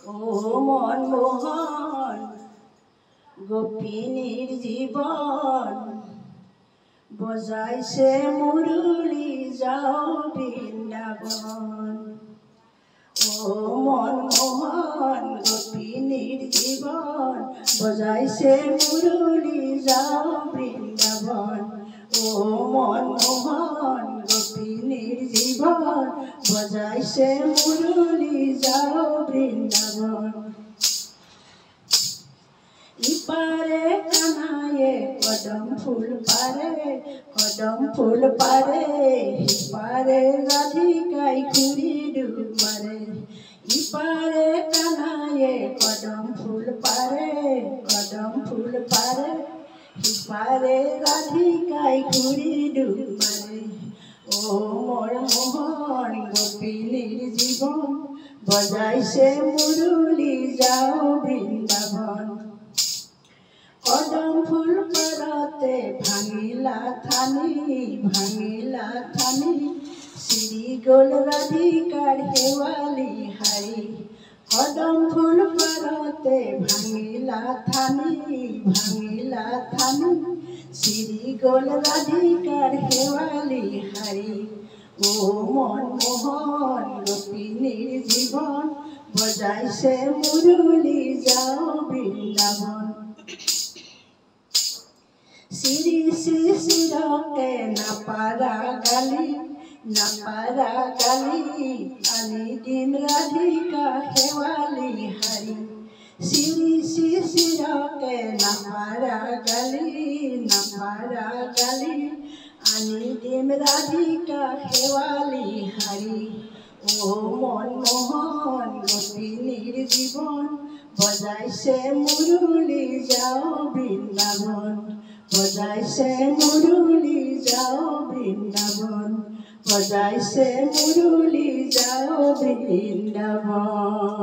ও মনমোহন গোপিনীর জীবন বজাইছে মুরলী যাও বৃন্দাবন। ও মনমোহন গোপিনীর জীবন বজাইছে মুরলী যাও বৃন্দাবন। ও মনমোহন গোপিনীর জীবন বজাইছে মুরলী যাও বৃন্দাবন। ইপারে কানায়ে কদম ফুল পারে ইপারে রাধিকাই ঘুরি ডুব মারে। ইপারে কানায়ে কদম ফুল পারে ইপারে রাধিকাই ঘুরি ডুব মারে। ও মনমোহন গোপিনীর জীবন বজাইছে মুরলী যাও বৃন্দাবন। কদম ফুল পরতে ভাঙিলা থানি শ্রী গোল রাধিকার হেওয়ালি হারি। কদম ফুল পরতে ভাঙিলা থানি শ্রী গোল রাধিকার হেওয়ালি হারি। ও মনমোহন গোপিনীর জীবন বজাইছে মুরলী যাও বৃন্দাবন। শ্রী শ্রী শিরকে না পারা গালি আনি দিন রাধিকা হেওয়ালি হারি। শ্রী শ্রী শিরকে না পারা গালি আনি দিন রাধিকা হেওয়ালি হারি। ও মনমোহন গোপিনীর জীবন বজাইছে মুরলী যাও বৃন্দাবন। বজাইছে মুরলী যাও বৃন্দাবন। বজাইছে মুরলী যাও বৃন্দাবন।